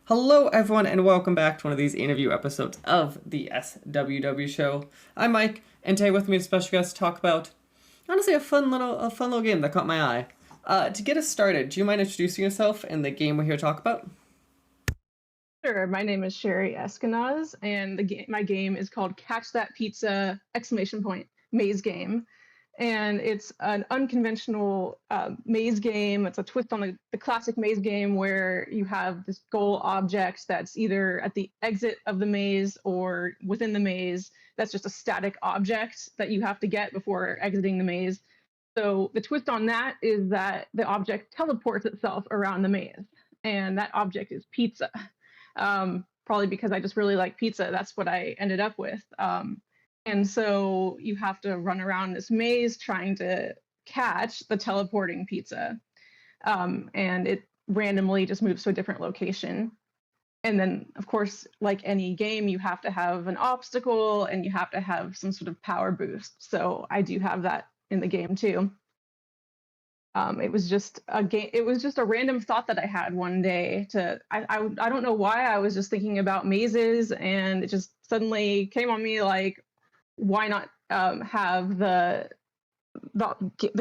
Hello, everyone, and welcome back to one of these interview episodes of the SWW show. I'm Mike, and today with me is a special guest to talk about, honestly, a fun little game that caught my eye. To get us started, do you mind introducing yourself and the game we're here to talk about? Sure. My name is Sherry Eskenazi, and my game is called Catch That Pizza! Exclamation point Maze Game, and it's an unconventional maze game. It's a twist on the classic maze game where you have this goal object that's either at the exit of the maze or within the maze. That's just a static object that you have to get before exiting the maze. So the twist on that is that the object teleports itself around the maze, and that object is pizza. Probably because I just really like pizza. That's what I ended up with. And so you have to run around this maze trying to catch the teleporting pizza. And it randomly just moves to a different location. And then, of course, like any game, you have to have an obstacle and you have to have some sort of power boost. So I do have that in the game too. It was just a game. It was just a random thought that I had one day. I don't know why I was just thinking about mazes, and it just suddenly came on me like, why not have the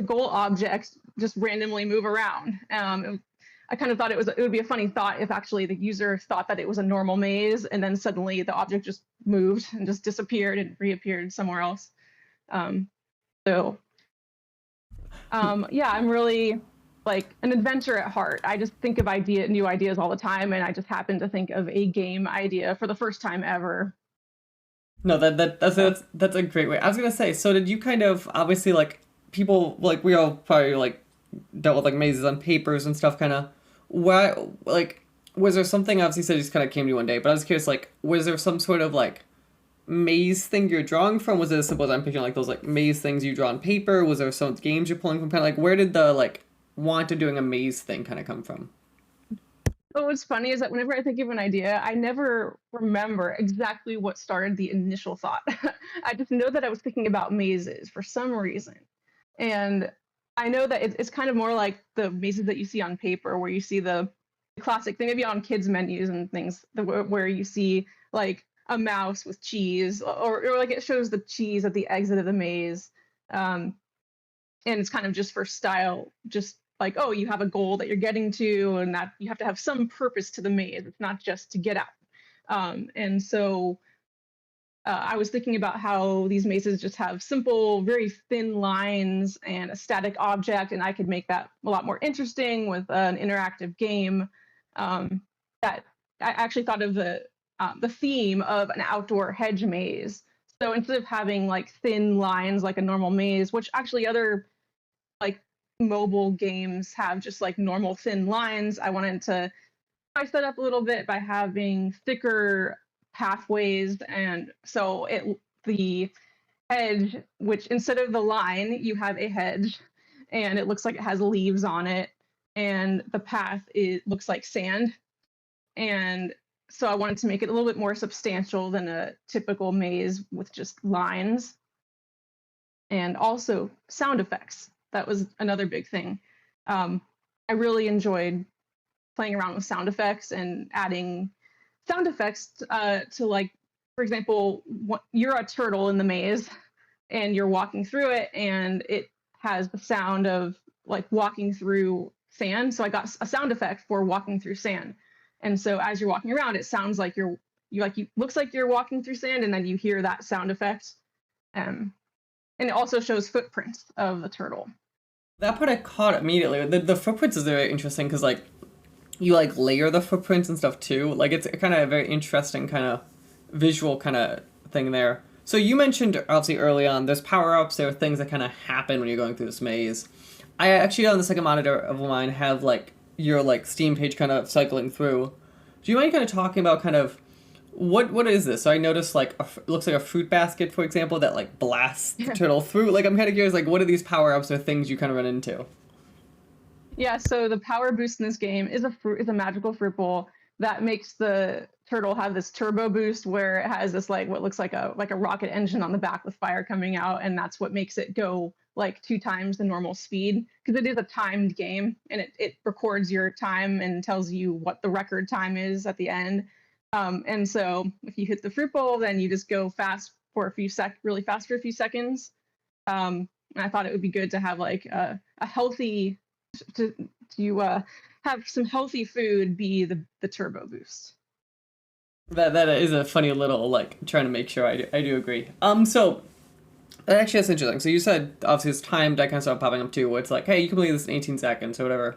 goal object just randomly move around? I kind of thought it would be a funny thought if actually the user thought that it was a normal maze, and then suddenly the object just moved and just disappeared and reappeared somewhere else. So yeah, I'm really like an adventurer at heart. I just think of new ideas all the time, and I just happened to think of a game idea for the first time ever. No, that's So, that's a great way. I was gonna say, so did you kind of obviously like people like we all probably like dealt with like mazes on papers and stuff, kind of. Why like was there something obviously you said just kind of came to you one day, but I was curious like was there some sort of like maze thing you're drawing from? Was it as simple as I'm picturing like those like maze things you draw on paper? Was there some games you're pulling from? Kind of like where did the like want to doing a maze thing kind of come from? but what's funny is that whenever I think of an idea, I never remember exactly what started the initial thought. I just know that I was thinking about mazes for some reason. And I know that it's kind of more like the mazes that you see on paper, where you see the classic thing, maybe on kids' menus and things, where you see like a mouse with cheese, or like it shows the cheese at the exit of the maze. Um, and it's kind of just for style, just like, oh, you have a goal that you're getting to, and that you have to have some purpose to the maze. It's not just to get out. And so I was thinking about how these mazes just have simple, very thin lines and a static object, and I could make that a lot more interesting with an interactive game. That I actually thought of the theme of an outdoor hedge maze. So instead of having like thin lines like a normal maze, which actually other like mobile games have just like normal thin lines, I wanted to spice that up a little bit by having thicker pathways. And so the hedge, which instead of the line, you have a hedge, and it looks like it has leaves on it, and the path looks like sand. And so I wanted to make it a little bit more substantial than a typical maze with just lines. And also sound effects. That was another big thing. Um, I really enjoyed playing around with sound effects and adding sound effects to, like, for example, you're a turtle in the maze and you're walking through it, and it has the sound of like walking through sand. So I got a sound effect for walking through sand. And so as you're walking around, it sounds like you looks like you're walking through sand, and then you hear that sound effect. Um, and it also shows footprints of the turtle. That part I caught immediately. The footprints is very interesting because like you like layer the footprints and stuff too. Like it's kind of a very interesting kind of visual kind of thing there. So you mentioned obviously early on there's power ups. There are things that kind of happen when you're going through this maze. I actually on the second monitor of mine have like your like Steam page kind of cycling through. Do you mind kind of talking about kind of what is this? So I noticed like looks like a fruit basket, for example, that like blasts the turtle through. Like I'm kind of curious, like what are these power ups or things you kind of run into? Yeah, so the power boost in this game is a magical fruit bowl that makes the turtle have this turbo boost where it has this like what looks like a rocket engine on the back with fire coming out, and that's what makes it go like 2 times the normal speed because it is a timed game and it records your time and tells you what the record time is at the end. And so if you hit the fruit bowl, then you just go fast for a few really fast for a few seconds. And I thought it would be good to have like a healthy to have some healthy food be the turbo boost. That is a funny little like trying to make sure I do agree. So actually that's interesting. So you said obviously it's timed. I kind of started popping up too. Where it's like, hey, you can complete this in 18 seconds or whatever.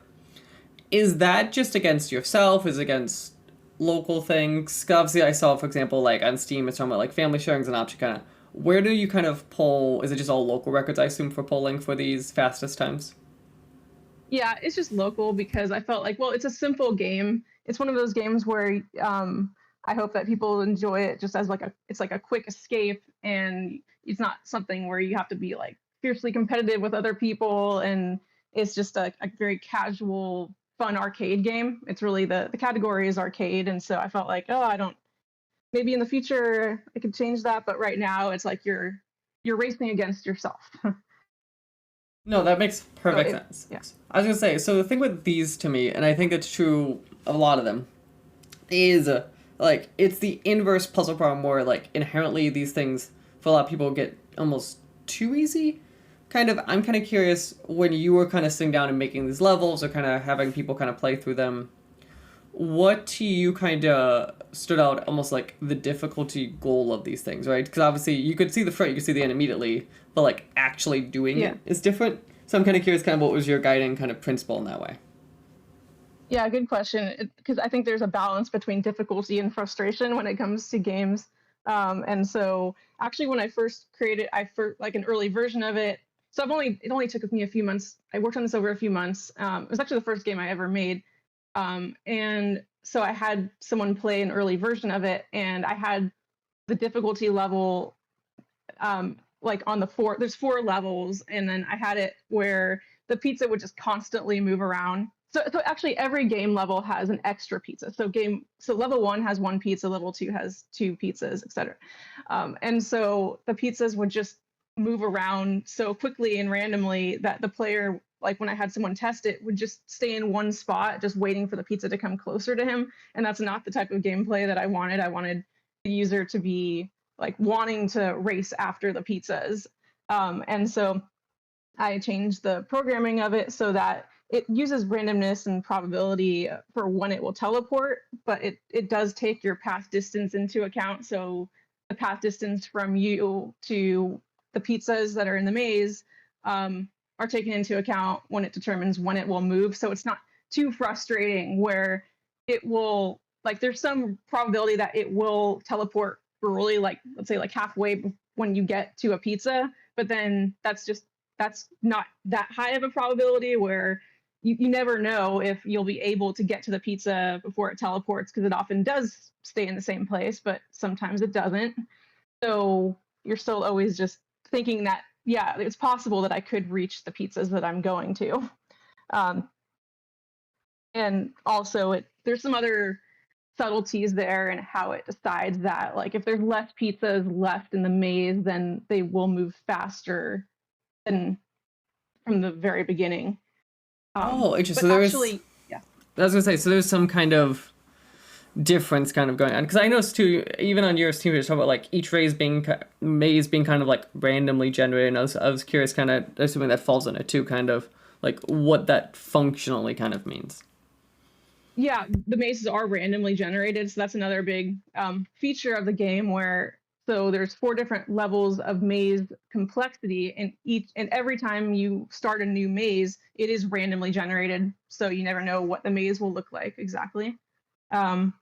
Is that just against yourself? Is it against local things? 'Cause obviously, I saw, for example, like on Steam, it's talking about like family sharing is an option. Kind of, where do you kind of pull? Is it just all local records? I assume for polling for these fastest times. Yeah, it's just local because I felt like, well, it's a simple game. It's one of those games where I hope that people enjoy it just as like it's like a quick escape, and it's not something where you have to be like fiercely competitive with other people, and it's just a very casual, fun arcade game. It's really the category is arcade, and so I felt like, oh, I don't. Maybe in the future I could change that, but right now it's like you're racing against yourself. No, that makes So perfect sense. yeah. I was gonna say, so the thing with these to me, and I think it's true of a lot of them, is like it's the inverse puzzle problem where like inherently these things for a lot of people get almost too easy. Kind of, I'm kind of curious when you were kind of sitting down and making these levels or kind of having people kind of play through them. What to you kind of stood out almost like the difficulty goal of these things, right? Because obviously you could see the front, you could see the end immediately, but like actually doing Yeah. it is different. So I'm kind of curious, kind of what was your guiding kind of principle in that way? Yeah, good question. Because I think there's a balance between difficulty and frustration when it comes to games. And so, actually, when I first created, like an early version of it. So it only took me a few months. I worked on this over a few months. It was actually the first game I ever made. And so I had someone play an early version of it, and I had the difficulty level like on there's 4 levels, and then I had it where the pizza would just constantly move around. So actually every game level has an extra pizza. So level 1 has 1 pizza, level 2 has 2 pizzas, etc. And so the pizzas would just move around so quickly and randomly that the player, like when I had someone test it, would just stay in one spot, just waiting for the pizza to come closer to him. And that's not the type of gameplay that I wanted. I wanted the user to be like wanting to race after the pizzas. And so I changed the programming of it so that it uses randomness and probability for when it will teleport, but it does take your path distance into account. So the path distance from you to the pizzas that are in the maze are taken into account when it determines when it will move. So it's not too frustrating where it will, like, there's some probability that it will teleport early, like let's say like halfway when you get to a pizza, but then that's not that high of a probability where you never know if you'll be able to get to the pizza before it teleports because it often does stay in the same place, but sometimes it doesn't. So you're still always just thinking that, yeah, it's possible that I could reach the pizzas that I'm going to. Um, and also, there's some other subtleties there and how it decides that, like, if there's less pizzas left in the maze, then they will move faster than from the very beginning. Oh, interesting. But So actually, yeah. I was gonna say, so there's some kind of difference kind of going on because I noticed too, even on your Steam, you're talking about like each maze being kind of like randomly generated. And I was curious, kind of assuming that falls in it too, kind of like what that functionally kind of means. Yeah, the mazes are randomly generated, so that's another big feature of the game where so there's 4 different levels of maze complexity, and every time you start a new maze, it is randomly generated, so you never know what the maze will look like exactly. Um,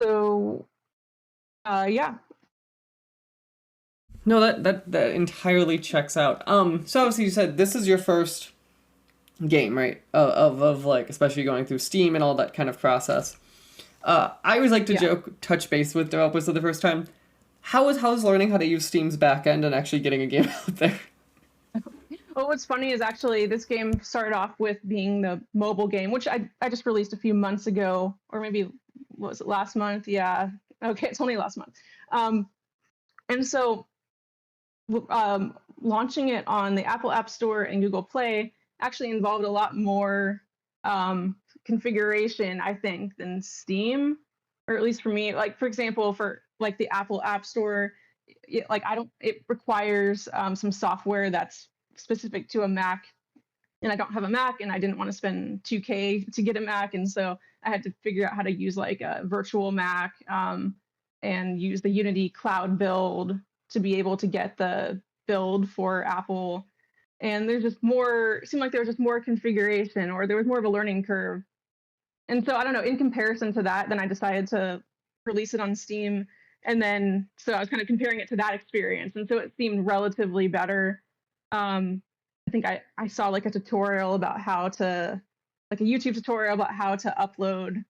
so yeah. No, that entirely checks out. So obviously you said this is your first game, right? Of like especially going through Steam and all that kind of process. I always like to Yeah. joke, touch base with developers for the first time. How is learning how to use Steam's backend and actually getting a game out there? Well, what's funny is actually this game started off with being the mobile game, which I just released a few months ago, or maybe what was it, last month? Yeah. Okay, it's only last month. And so launching it on the Apple App Store and Google Play actually involved a lot more configuration, I think, than Steam, or at least for me. Like, for example, for like the Apple App Store, it requires some software that's specific to a Mac, and I don't have a Mac, and I didn't want to spend 2K to get a Mac, and so I had to figure out how to use like a virtual Mac, and use the Unity cloud build to be able to get the build for Apple. And there's just more, it seemed like there was just more configuration, or there was more of a learning curve. And so I don't know, in comparison to that, then I decided to release it on Steam. And then, so I was kind of comparing it to that experience. And so it seemed relatively better. I think I saw like a tutorial about how to, like a YouTube tutorial about how to upload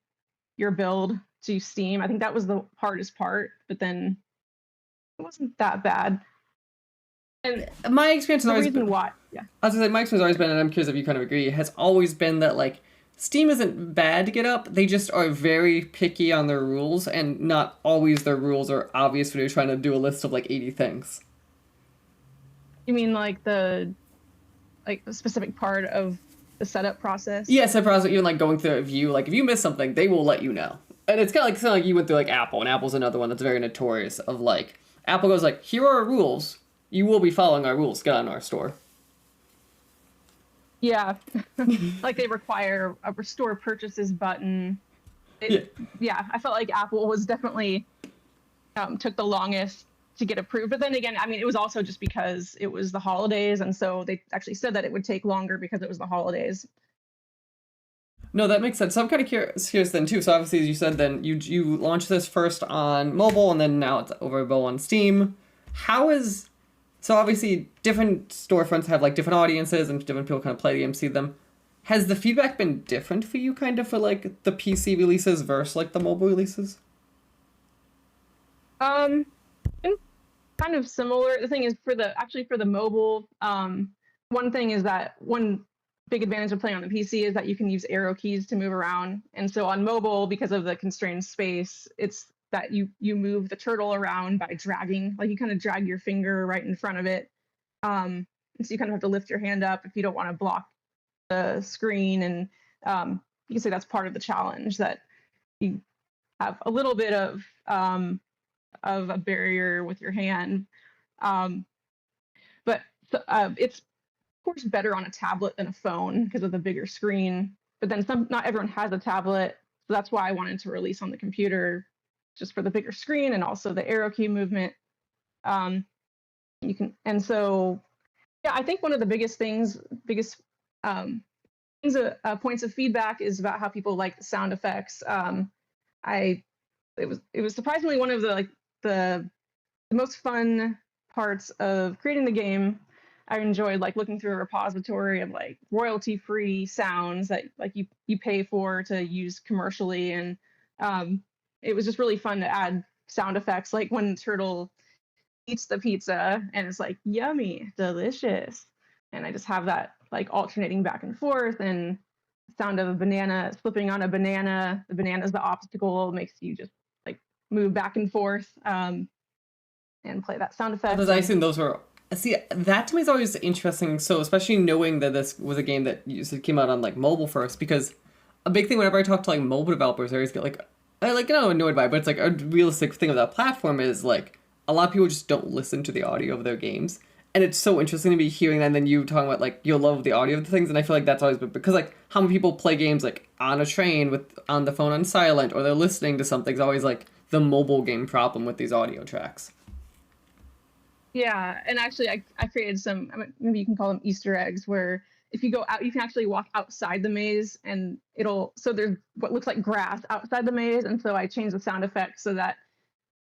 your build to Steam. I think that was the hardest part, but then it wasn't that bad. And My experience has the always reason been, why, yeah. I was gonna say, my experience has always been, and I'm curious if you kind of agree, has always been that like Steam isn't bad to get up. They just are very picky on their rules, and not always their rules are obvious when you're trying to do a list of like 80 things. You mean like a specific part of the setup process? Yes, I probably even like going through a view, like if you miss something, they will let you know. And it's kind of like you went through like Apple, and Apple's another one that's very notorious of like Apple goes like, here are our rules. You will be following our rules. Get on our store. Yeah. Like they require a restore purchases button. Yeah. Yeah, I felt like Apple was definitely took the longest to get approved. But then again, I mean, it was also just because it was the holidays, and so they actually said that it would take longer because it was the holidays. No, that makes sense. So I'm kind of curious then too. So obviously, as you said, then you launched this first on mobile, and then now it's available on Steam. How is so obviously different storefronts have like different audiences, and different people kind of play the game, see them. Has the feedback been different for you, kind of for like the PC releases versus like the mobile releases? Um, and kind of similar. The thing is, for the mobile, one thing is that one big advantage of playing on the PC is that you can use arrow keys to move around. And so on mobile, because of the constrained space, it's that you move the turtle around by dragging, like you kind of drag your finger right in front of it. And so you kind of have to lift your hand up if you don't want to block the screen. And you can say that's part of the challenge, that you have a little bit of a barrier with your hand. Um, but it's of course better on a tablet than a phone because of the bigger screen. But then not everyone has a tablet, so that's why I wanted to release on the computer, just for the bigger screen and also the arrow key movement. You can, and so yeah, I think one of the biggest um, points of feedback is about how people like the sound effects. I it was surprisingly one of the most fun parts of creating the game. I enjoyed like looking through a repository of like royalty-free sounds that like you pay for to use commercially, and it was just really fun to add sound effects, like when Turtle eats the pizza and it's like yummy, delicious, and I just have that like alternating back and forth, and the sound of a banana slipping on a banana. The banana's the obstacle, makes you just like move back and forth. And play that sound effect. I assume those were. See, that to me is always interesting. So, especially knowing that this was a game that you said came out on like mobile first, because a big thing whenever I talk to like mobile developers, I always get like, I like not annoyed by it, but it's like a realistic thing of that platform is like a lot of people just don't listen to the audio of their games, and it's so interesting to be hearing that. And then you talking about like your love of the audio of the things, and I feel like that's always been because like how many people play games like on a train with on the phone on silent, or they're listening to something. Is always like the mobile game problem with these audio tracks. Yeah, and actually, I created some, maybe you can call them Easter eggs, where if you go out, you can actually walk outside the maze, and so there's what looks like grass outside the maze, and so I changed the sound effect so that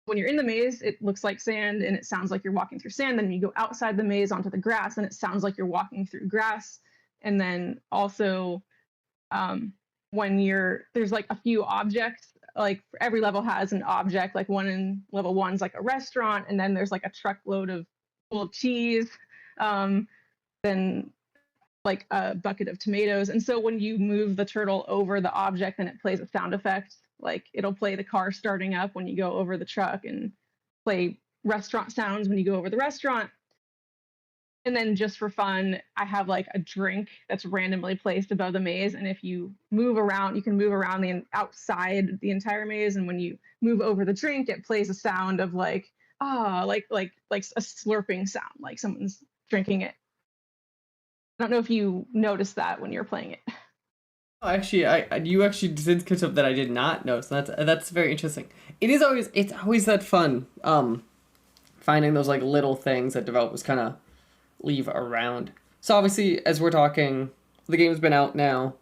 when you're in the maze, it looks like sand and it sounds like you're walking through sand. Then you go outside the maze onto the grass, and it sounds like you're walking through grass. And then also, when there's like a few objects, like every level has an object, like one in level one's like a restaurant, and then there's like a truckload of full of cheese, then like a bucket of tomatoes. And so when you move the turtle over the object, then it plays a sound effect, like it'll play the car starting up when you go over the truck, and play restaurant sounds when you go over the restaurant. And then just for fun, I have like a drink that's randomly placed above the maze. And if you move around, you can move around the outside the entire maze. And when you move over the drink, it plays a sound of like, like a slurping sound, like someone's drinking it. I don't know if you noticed that when you're playing it. Oh, actually, you actually did catch up that I did not know. So that's very interesting. It's always that fun. Finding those like little things that developers kind of leave around. So obviously, as we're talking, the game's been out now.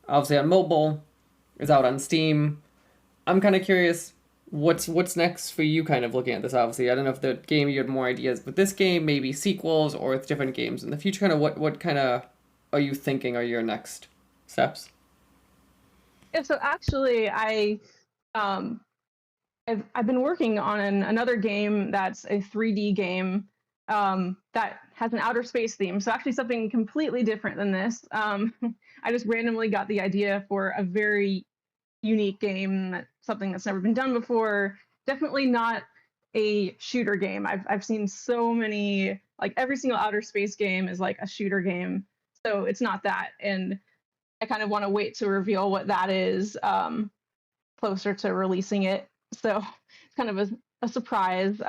Obviously on mobile, it's out on Steam. I'm kind of curious, what's next for you? Kind of looking at this. Obviously, I don't know if the game you had more ideas with this game, maybe sequels or with different games in the future. Kind of what kind of are you thinking are your next steps? Yeah, so actually, um, I've been working on another game that's a 3D game that has an outer space theme. So actually something completely different than this. I just randomly got the idea for a very unique game, something that's never been done before. Definitely not a shooter game. I've seen so many, like every single outer space game is like a shooter game. So it's not that. And I kind of want to wait to reveal what that is closer to releasing it. So it's kind of a surprise.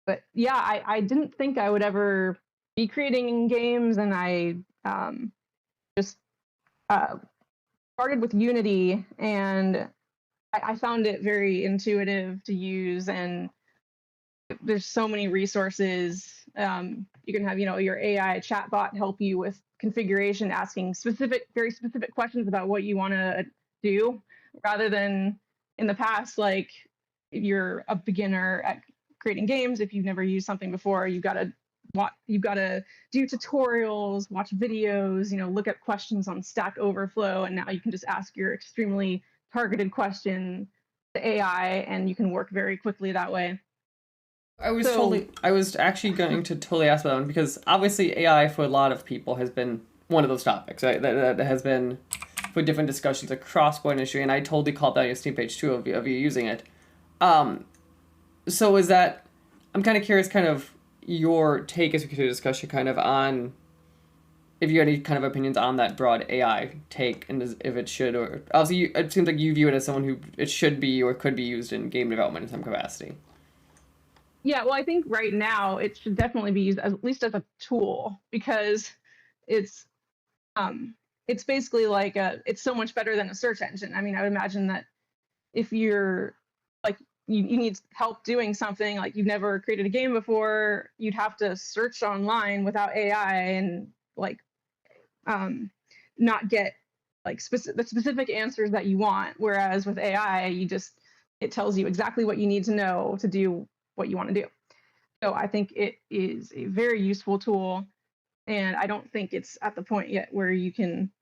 But yeah, I didn't think I would ever be creating games, and I just uh, started with Unity, and I found it very intuitive to use, and there's so many resources. You can have, your AI chatbot help you with configuration, asking very specific questions about what you want to do, rather than in the past, like if you're a beginner at creating games, if you've never used something before, you've got to do tutorials, watch videos, look at questions on Stack Overflow, and now you can just ask your extremely targeted question to AI, and you can work very quickly that way. So I was actually going to totally ask about that one because obviously AI for a lot of people has been one of those topics, right? That has been for different discussions across board industry, and I totally called that on your Steam page too of you using it. Um, so is that, I'm kind of curious, kind of your take as we continue discussion, kind of on if you had any kind of opinions on that broad AI take and if it should or obviously it seems like you view it as someone who it should be or could be used in game development in some capacity. yeah, well, I think right now it should definitely be used at least as a tool, because it's it's basically like it's so much better than a search engine. I mean, I would imagine that if you're like you need help doing something, like you've never created a game before, you'd have to search online without AI and like um, not get like the specific answers that you want. Whereas with AI, it tells you exactly what you need to know to do what you want to do. So I think it is a very useful tool, and I don't think it's at the point yet where you can,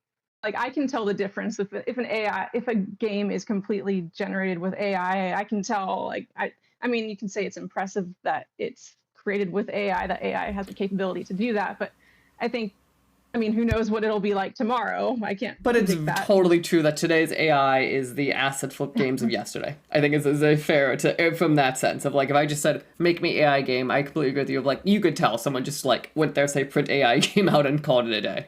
like, I can tell the difference if a game is completely generated with AI. I can tell, like, I mean, you can say it's impressive that it's created with AI, that AI has the capability to do that, but I think, I mean, who knows what it'll be like tomorrow? I can't But it's predict that. totally true that today's AI is the asset flip games of yesterday. I think is a fair to from that sense of like if I just said make me AI game, I completely agree with you. Of like you could tell someone just like went there, say print AI game out and called it a day.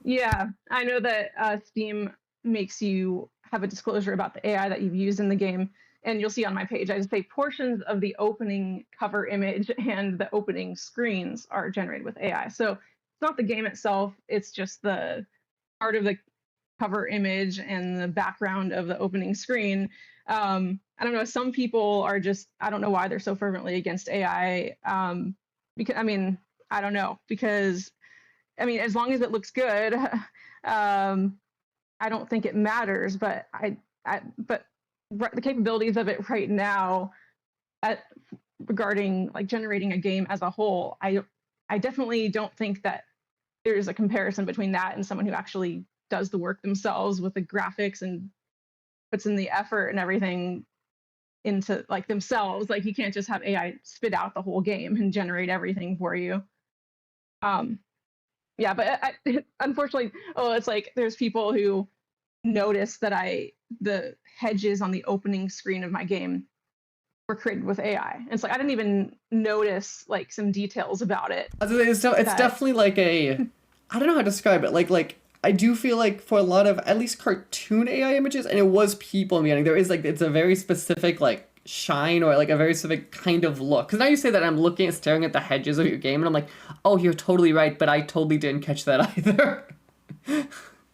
Yeah, I know that Steam makes you have a disclosure about the AI that you've used in the game. And you'll see on my page, I just say portions of the opening cover image and the opening screens are generated with AI. So it's not the game itself, it's just the part of the cover image and the background of the opening screen. I don't know, some people are just, I don't know why they're so fervently against AI. Because, I mean, I don't know, because I mean, as long as it looks good, I don't think it matters. But but the capabilities of it right now, at, regarding like generating a game as a whole, I definitely don't think that there's a comparison between that and someone who actually does the work themselves with the graphics and puts in the effort and everything into like themselves. Like you can't just have AI spit out the whole game and generate everything for you. Um, yeah, but unfortunately, it's like there's people who notice that the hedges on the opening screen of my game were created with AI. And it's like I didn't even notice like some details about it I was gonna say, it's that definitely like a, I don't know how to describe it. Like I do feel like for a lot of at least cartoon AI images, and it was people in the beginning, there is like it's a very specific like shine or like a very specific kind of look. Because now you say that I'm looking at staring at the hedges of your game, and I'm like, oh, you're totally right, but I totally didn't catch that either.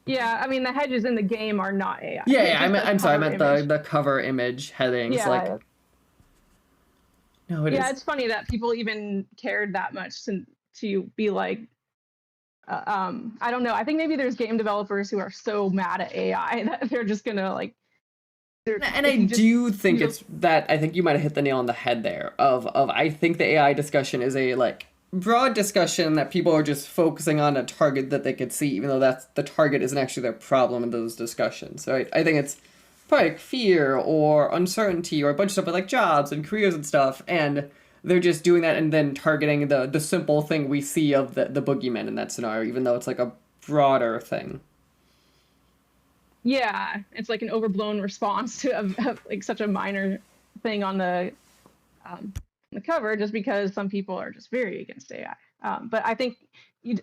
yeah, I mean the hedges in the game are not AI. Yeah, It's yeah. just the I'm sorry. I cover meant image. the cover image headings. Like, Yeah. no, it Yeah, is. it's funny that people even cared that much to be like I don't know. I think maybe there's game developers who are so mad at AI that they're just gonna like they're And I if you just do think use a it's that I think you might have hit the nail on the head there. Of I think the AI discussion is a like broad discussion that people are just focusing on a target that they could see, even though that's the target isn't actually their problem in those discussions. So I think it's probably like fear or uncertainty or a bunch of stuff with like jobs and careers and stuff, and they're just doing that and then targeting the simple thing we see of the boogeyman in that scenario, even though it's like a broader thing. yeah, it's like an overblown response to like such a minor thing um, on the cover, just because some people are just very against AI. But I think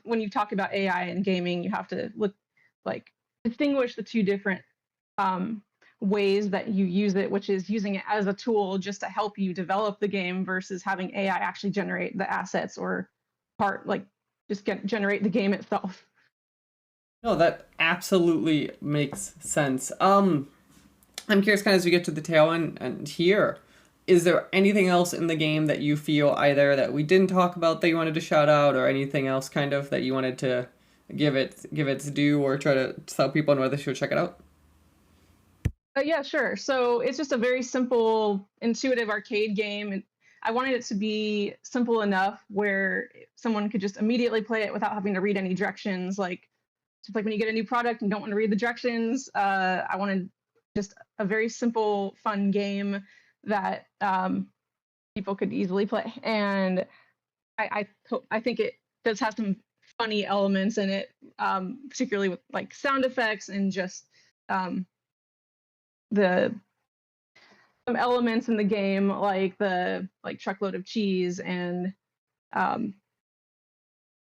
when you talk about AI and gaming, you have to look like distinguish the two different um, ways that you use it, which is using it as a tool just to help you develop the game versus having AI actually generate the assets or part like just generate the game itself. No, that absolutely makes sense. I'm curious, kind of as we get to the tail end and here, is there anything else in the game that you feel either that we didn't talk about that you wanted to shout out, or anything else kind of that you wanted to give its due, or try to tell people on whether they should check it out? Yeah, sure. So it's just a very simple, intuitive arcade game. And I wanted it to be simple enough where someone could just immediately play it without having to read any directions. Like when you get a new product and don't want to read the directions, I wanted just a very simple, fun game that people could easily play. And I think it does have some funny elements in it, particularly with like sound effects and just um, the some elements in the game like the like truckload of cheese and um,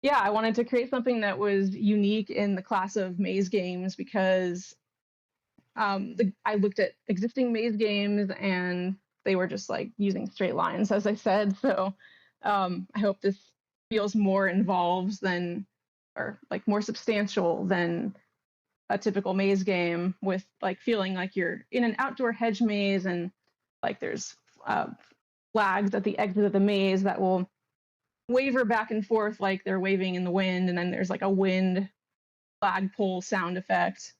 yeah, I wanted to create something that was unique in the class of maze games because I looked at existing maze games and they were just like using straight lines, as I said. So I hope this feels more involved than, or like more substantial than a typical maze game, with like feeling like you're in an outdoor hedge maze and like there's uh, flags at the exit of the maze that will waver back and forth like they're waving in the wind, and then there's like a wind flagpole sound effect.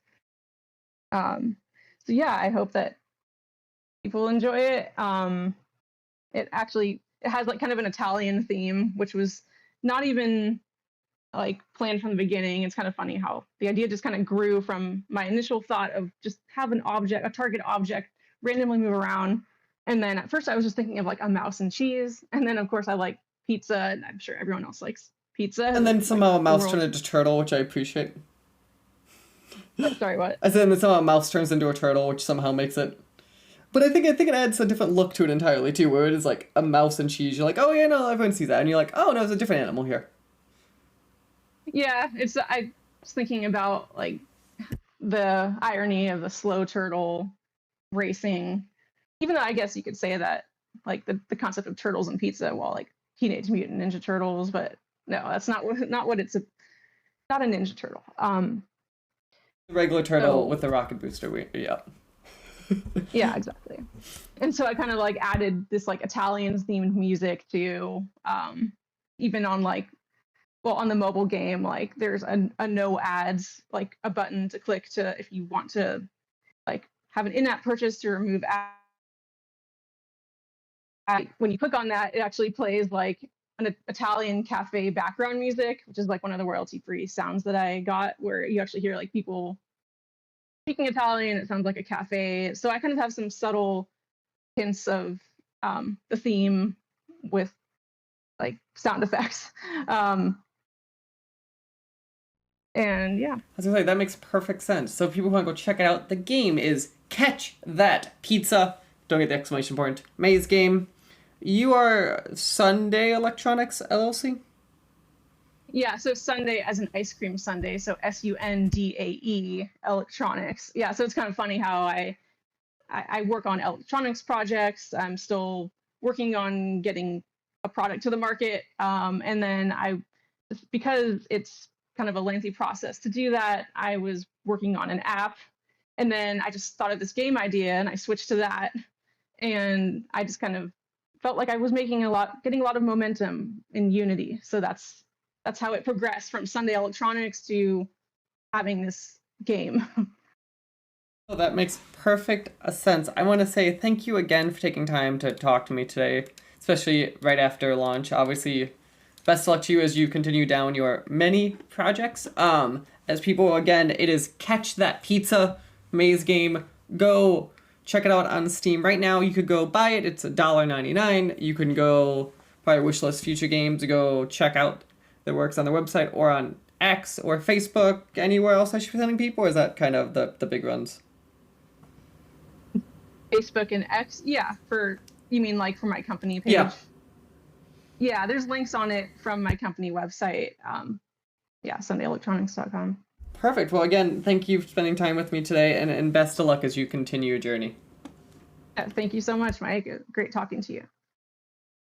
Um, so yeah, I hope that people enjoy it. It has like kind of an Italian theme, which was not even like planned from the beginning. It's kind of funny how the idea just kind of grew from my initial thought of just have an object, a target object, randomly move around. And then at first I was just thinking of like a mouse and cheese. And then of course I like pizza, and I'm sure everyone else likes pizza. And then It's like somehow a the mouse turned world. into turtle, which I appreciate. Sorry, what? I said, and then somehow a mouse turns into a turtle, which somehow makes it. But I think it adds a different look to it entirely too, where it is like a mouse and cheese. You're like, oh yeah, no, everyone sees that, and you're like, oh no, there's a different animal here. Yeah, it's I was thinking about like the irony of the slow turtle racing, even though I guess you could say that like the concept of turtles and pizza, while like Teenage Mutant Ninja Turtles, but no, that's not what it's a, not a Ninja Turtle. The regular turtle So with the rocket booster. Yeah. yeah, exactly. And so I kind of like added this like Italian themed music to even on like well on the mobile game, like there's a no ads, like a button to click to if you want to like have an in-app purchase to remove ads. When you click on that, it actually plays like an Italian cafe background music, which is like one of the royalty-free sounds that I got, where you actually hear like people speaking Italian. It sounds like a cafe. So I kind of have some subtle hints of the theme with like sound effects. Um, and yeah, I was gonna say that makes perfect sense. So if people want to go check it out, the game is Catch That Pizza. don't get the exclamation point, Maze Game. You are Sunday Electronics LLC? Yeah, so Sunday as an ice cream sundae, so SUNDAE electronics. Yeah, so it's kind of funny how I work on electronics projects. I'm still working on getting a product to the market. And then because it's kind of a lengthy process to do that, I was working on an app. And then I just thought of this game idea and I switched to that. And I just kind of felt like I was getting a lot of momentum in Unity. So that's how it progressed from Sunday Electronics to having this game. Oh, that makes perfect sense. I want to say thank you again for taking time to talk to me today, especially right after launch. Obviously, best of luck to you as you continue down your many projects. As people, again, it is Catch That Pizza Maze Game. Go check it out on Steam right now. You could go buy it. It's $1.99. You can go probably wishlist future games. Go check out their works on their website or on X or Facebook. Anywhere else I should be sending people? Or is that kind of the big runs? Facebook and X, yeah, you mean like for my company page? Yeah. Yeah, there's links on it from my company website. Yeah, sundayelectronics.com. Perfect. Well, again, thank you for spending time with me today, and best of luck as you continue your journey. Thank you so much, Mike. Great talking to you.